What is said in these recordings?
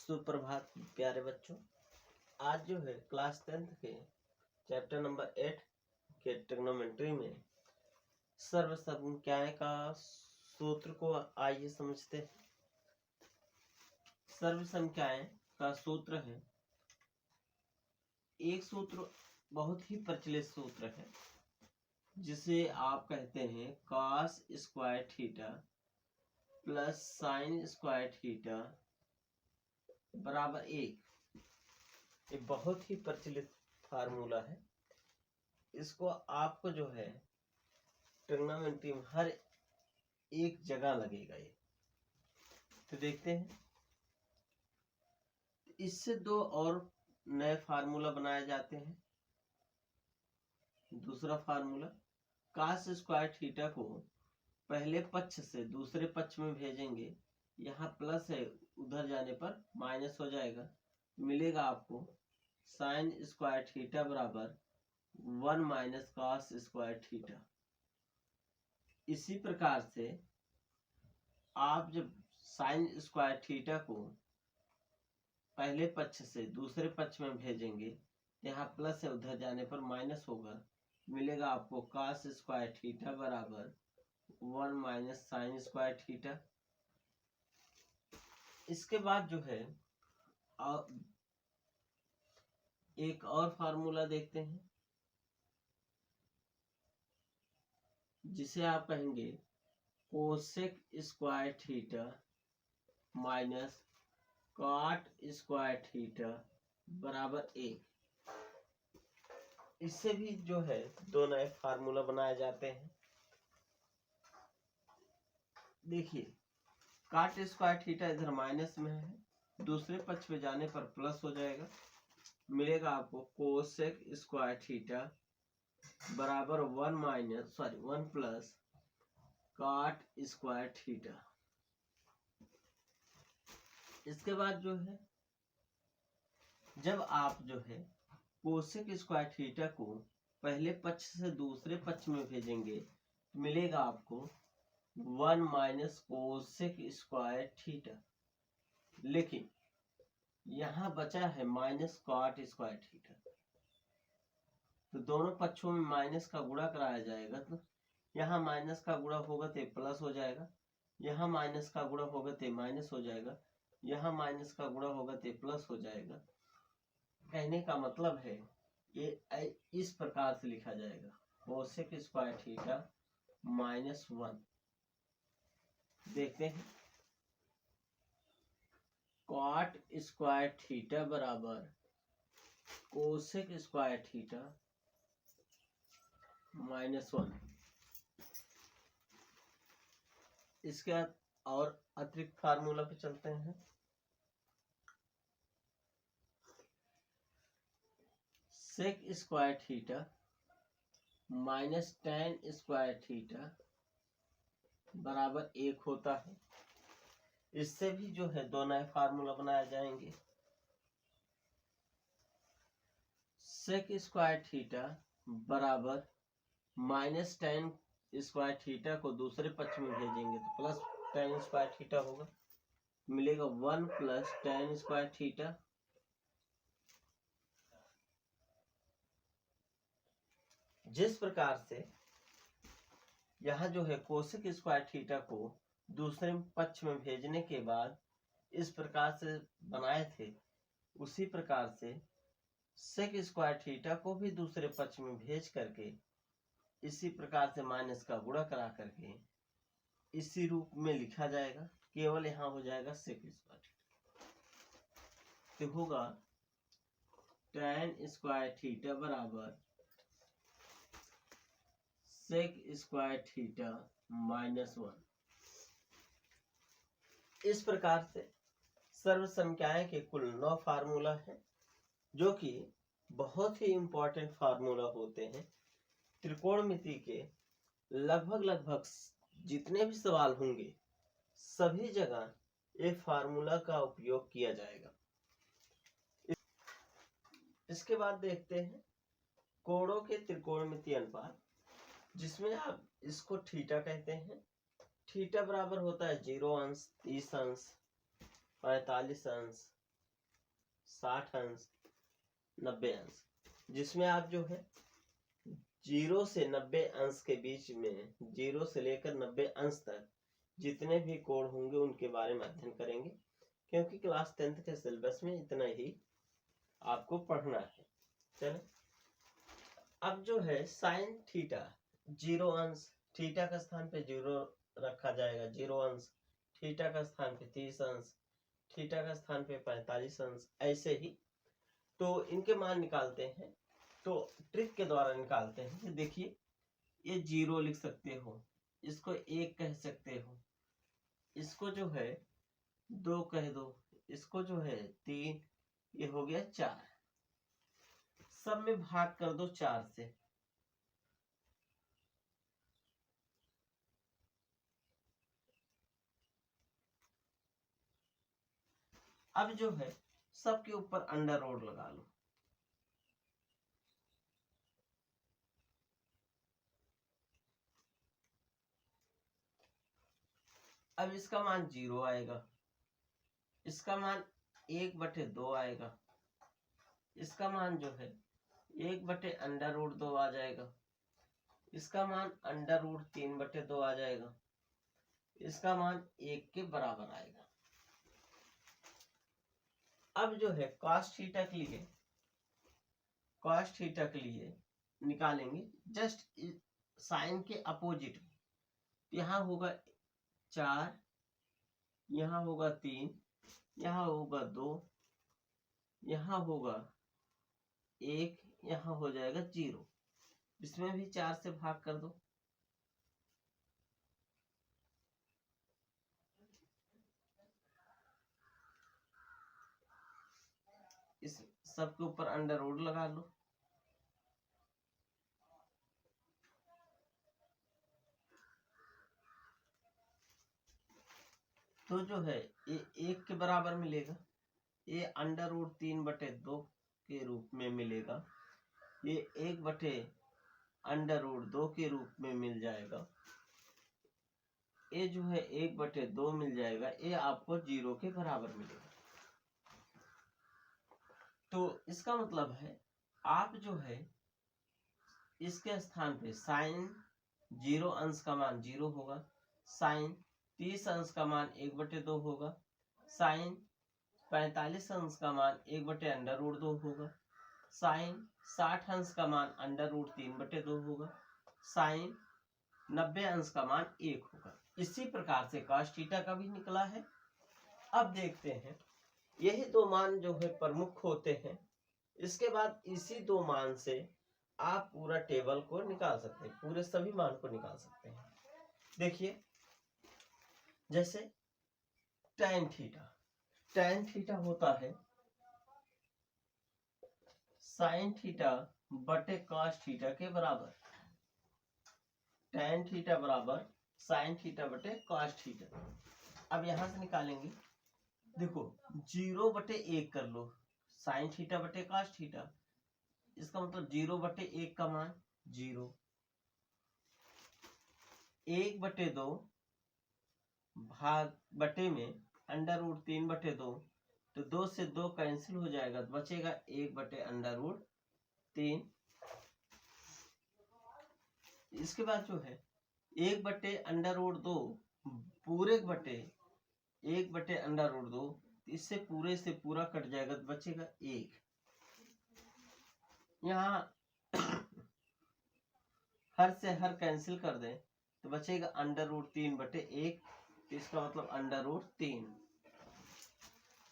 सुप्रभात प्यारे बच्चों। आज जो है क्लास 10th के चैप्टर नंबर 8 के ट्रिग्नोमेट्री में सर्वसंख्याएं का सूत्र को आइए समझते हैं। सर्वसंख्याएं का सूत्र है, एक सूत्र बहुत ही प्रचलित सूत्र है जिसे आप कहते हैं cos square theta plus sine square theta बराबर 1। ये बहुत ही प्रचलित फार्मूला है। इसको आपको जो है ट्रिग्नोमेट्री में हर एक जगह लगेगा ये। तो देखते हैं, इससे दो और नए फार्मूला बनाए जाते हैं। दूसरा फार्मूला, cos स्क्वायर थीटा को पहले पक्ष से दूसरे पक्ष में भेजेंगे, यहाँ प्लस है उधर जाने पर माइनस हो जाएगा, मिलेगा आपको साइन स्क्वायर थीटा बराबर 1 माइनस कॉस स्क्वायर थीटा। इसी प्रकार से आप जब साइन स्क्वायर थीटा को पहले पक्ष से दूसरे पक्ष में भेजेंगे, यहाँ प्लस है उधर जाने पर माइनस होगा, मिलेगा आपको कॉस स्क्वायर थीटा बराबर 1 माइनस साइन स्क्वायर थीटा। इसके बाद जो है एक और फार्मूला देखते हैं जिसे आप कहेंगे cosec square theta minus cot square theta बराबर 1। इससे भी जो है दो नए फार्मूला बनाए जाते हैं। देखिए, कॉट स्क्वायर थीटा इधर माइनस में है, दूसरे पक्ष में जाने पर प्लस हो जाएगा, मिलेगा आपको कोसेक स्क्वायर थीटा बराबर 1 प्लस कॉट स्क्वायर थीटा। इसके बाद जो है जब आप जो है कोसेक स्क्वायर थीटा को पहले पक्ष से दूसरे पक्ष में भेजेंगे, मिलेगा आपको 1 माइनस कोसेक स्क्वायर थीटा। लेकिन यहाँ बचा है माइनस कॉट स्क्वायर थीटा, तो दोनों पक्षों में माइनस का गुणा कराया जाएगा, तो यहाँ माइनस का गुणा होगा तो प्लस हो जाएगा, यहाँ माइनस का गुणा होगा तो माइनस हो जाएगा, यहाँ माइनस का गुणा होगा तो प्लस हो जाएगा। कहने का मतलब है ये इस प्रकार से लिखा जाएगा, कोसेक स्क्वायर थीटा माइनस 1। देखते हैं, कॉट स्क्वायर थीटा बराबर कोसेक स्क्वायर थीटा माइनस 1। इसके बाद और अतिरिक्त फार्मूला पे चलते हैं। Sec square theta minus tan square theta बराबर 1 होता है। इससे भी जो है दो नए फार्मूला बनाए जाएंगे। सेक स्क्वायर थीटा बराबर माइनस टेन स्क्वायर थीटा को दूसरे पक्ष में भेजेंगे तो प्लस टेन स्क्वायर थीटा होगा, मिलेगा 1 प्लस टेन स्क्वायर थीटा। जिस प्रकार से यहाँ जो है कोसेक स्क्वायर थीटा को दूसरे पक्ष में भेजने के बाद इस प्रकार से बनाए थे, उसी प्रकार से सेक स्क्वायर थीटा को भी दूसरे पक्ष में भेज करके इसी प्रकार से माइनस का गुणा करा करके इसी रूप में लिखा जाएगा। केवल यहाँ हो जाएगा सेक स्क्वायर थीटा, तो होगा टेन स्क्वायर थीटा बराबर सेक स्क्वायर थीटा माइनस 1। इस प्रकार से सर्वसंख्याएं के कुल 9 फार्मूला हैं, जो कि बहुत ही इंपॉर्टेंट फार्मूला होते हैं। त्रिकोणमिति के लगभग जितने भी सवाल होंगे सभी जगह ये फार्मूला का उपयोग किया जाएगा। इसके बाद देखते हैं कोणों के त्रिकोणमिति अनुपात, जिसमें आप इसको थीटा कहते हैं। थीटा बराबर होता है 0 अंश, 30 अंश, 45 अंश, 60 अंश 90 अंश, जिसमें आप जो है 0 से 90 अंश के बीच में 0 से लेकर 90 अंश तक जितने भी कोण होंगे उनके बारे में अध्ययन करेंगे, क्योंकि क्लास 10th के सिलेबस में इतना ही आपको पढ़ना है। चलो अब जो है साइन थीटा 0 अंश, थीटा का स्थान पे 0 रखा जाएगा, 0 अंश, थीटा का स्थान पे 30 अंश, थीटा का स्थान पे 45 अंश, ऐसे ही तो इनके मान निकालते हैं। तो ट्रिक के द्वारा निकालते हैं। देखिए ये 0 लिख सकते हो, इसको 1 कह सकते हो, इसको जो है 2 कह दो, इसको जो है 3, ये हो गया 4, सब में भाग कर दो 4 से। अब जो है सबके ऊपर अंडर रूट लगा लो। अब इसका मान 0 आएगा, इसका मान 1/2 आएगा, इसका मान जो है 1/√2 आ जाएगा, इसका मान √3/2 आ जाएगा, इसका मान 1 के बराबर आएगा। अब जो है cos थीटा के लिए निकालेंगे जस्ट साइन के अपोजिट। यहाँ होगा 4, यहाँ होगा 3, यहाँ होगा 2, यहाँ होगा 1, यहाँ हो जाएगा 0, इसमें भी 4 से भाग कर दो। इस सबके ऊपर अंडर रूट लगा लो। तो जो है ये 1 के बराबर मिलेगा, ये √3/2 के रूप में मिलेगा, ये 1/√2 के रूप में मिल जाएगा, ये जो है 1/2 मिल जाएगा, ये आपको 0 के बराबर मिलेगा। तो इसका मतलब है आप जो है इसके स्थान पे साइन 0 अंश का मान 0 होगा, साइन 30 अंश का मान 1/2 होगा, साइन 45 अंश का मान 1/√2 होगा, साइन 60 अंश का मान √3/2 होगा, साइन 90 अंश का मान 1 होगा। इसी प्रकार से cos थीटा का भी निकला है। अब देखते हैं यही दो मान जो है प्रमुख होते हैं, इसके बाद इसी दो मान से आप पूरा टेबल को निकाल सकते हैं, पूरे सभी मान को निकाल सकते हैं। देखिए जैसे tan थीटा होता है sin थीटा बटे cos थीटा के बराबर, tan थीटा बराबर sin थीटा बटे cos थीटा। अब यहां से निकालेंगे, देखो 0/1 कर लो, sin थीटा बटे cos थीटा, इसका मतलब 0/1 का मान 0, 1/2 भाग बटे में √3/2, तो 2 से 2 कैंसिल हो जाएगा, तो बचेगा 1/√3। इसके बाद जो है 1/√2 पूरे बटे 1/√2, इससे पूरे से पूरा कट जाएगा, तो बचेगा 1। यहाँ हर से हर कैंसिल कर दें तो बचेगा √3/1, इसका मतलब √3।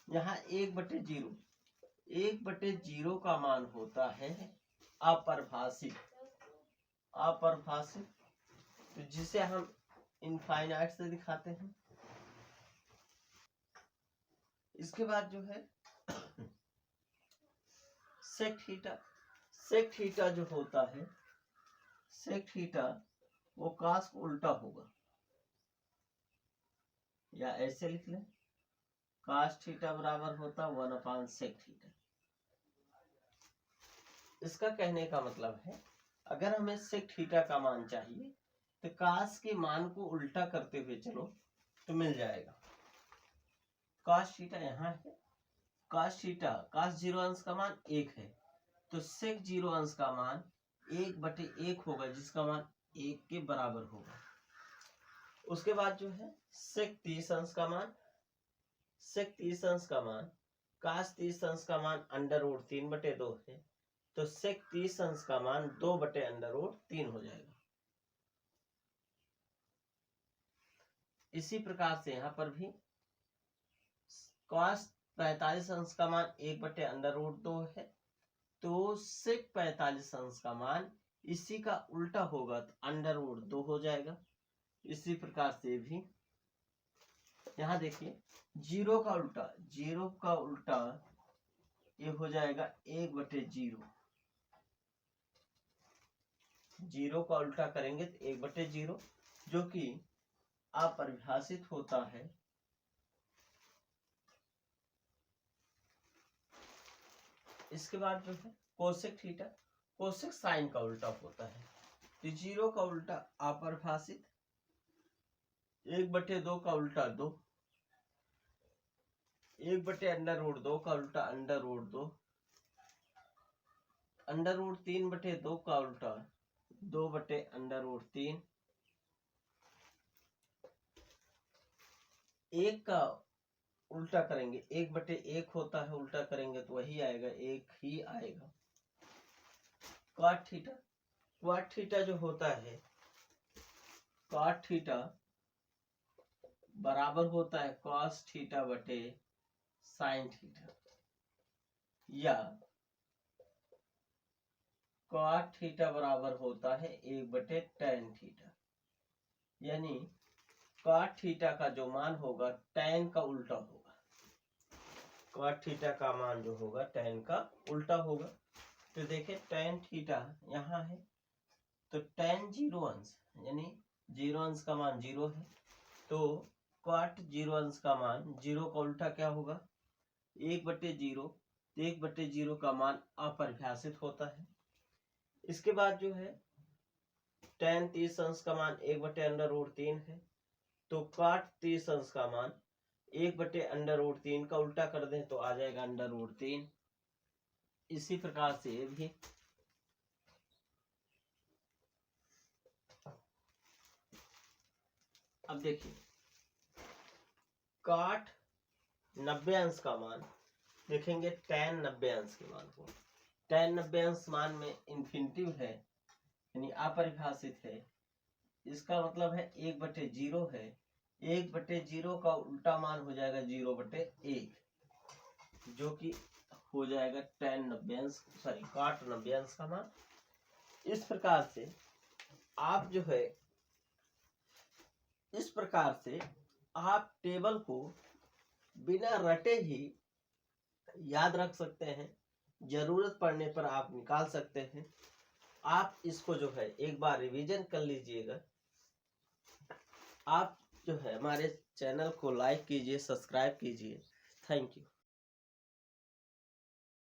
यहाँ 1/0, 1/0 का मान होता है अपरिभाषित, तो जिसे हम इनफाइनाइट से दिखाते हैं। इसके बाद जो है सेक थीटा जो होता है, सेक थीटा वो कास को उल्टा होगा, या ऐसे लिख लें, कास थीटा बराबर होता 1/सेक थीटा। इसका कहने का मतलब है अगर हमें सेक थीटा का मान चाहिए तो कास के मान को उल्टा करते हुए चलो तो मिल जाएगा। कास थीटा यहाँ है, cos थीटा cos 0 अंश का मान 1 है, तो sec 0 अंश का मान 1/1 होगा, जिसका मान 1 के बराबर होगा। उसके बाद जो है sec 30 अंश का मान cos 30 अंश का मान √3/2 है, तो sec 30 अंश का मान 2/√3 हो जाएगा। इसी प्रकार से यहाँ पर भी cos 45 अंश का मान 1/√2 है, तो sec 45 अंश का मान इसी का उल्टा होगा तो √2 हो जाएगा। इसी प्रकार से भी यहाँ देखिए 0 का उल्टा ये हो जाएगा 1/0। 0 का उल्टा करेंगे तो 1/0, जो कि अपरिभाषित होता है इसके बाद जो है कोसेक थीटा, कोसेक साइन का उल्टा होता है। तो 0 का उल्टा अपरिभाषित, 1/2 का उल्टा 2, 1/√2 का उल्टा √2, √3/2 का उल्टा 2/√3, 1 का उल्टा करेंगे 1/1 होता है, उल्टा करेंगे तो वही आएगा, 1 ही आएगा। क्वाट थीटा जो होता है, क्वाट थीटा बराबर होता है cos थीटा बटे साइन थीटा, या क्वाट थीटा बराबर होता है 1/tan थीटा, यानी क्वाट थीटा का जो मान होगा tan का उल्टा होगा। क्वाट थीटा का मान जो होगा tan का उल्टा होगा। तो देखिए tan थीटा यहाँ है, तो tan 0 अंश यानी 0 अंश का मान 0 है, तो क्वाट 0 अंश का मान 0 का उल्टा क्या होगा 1/0, 1/0 का मान अपरिभाषित होता है। इसके बाद जो है tan 30 अंश का मान 1/√3 है, तो cot 30 अंश का मान 1/√3 का उल्टा कर दें तो आ जाएगा √3। इसी प्रकार से भी अब देखिए cot 90 अंश का मान देखेंगे tan 90 अंश के मान को, tan 90 अंश मान में इन्फिनिटिव है यानी अपरिभाषित है, इसका मतलब है 1/0 है, 1/0 का उल्टा मान हो जाएगा 0/1, जो कि हो जाएगा tan 90 अंश cot 90 अंश का मान। इस प्रकार से आप जो है इस प्रकार से आप टेबल को बिना रटे ही याद रख सकते हैं, जरूरत पड़ने पर आप निकाल सकते हैं। आप इसको जो है एक बार रिवीजन कर लीजिएगा। आप जो है हमारे चैनल को लाइक कीजिए, सब्सक्राइब कीजिए। Thank you.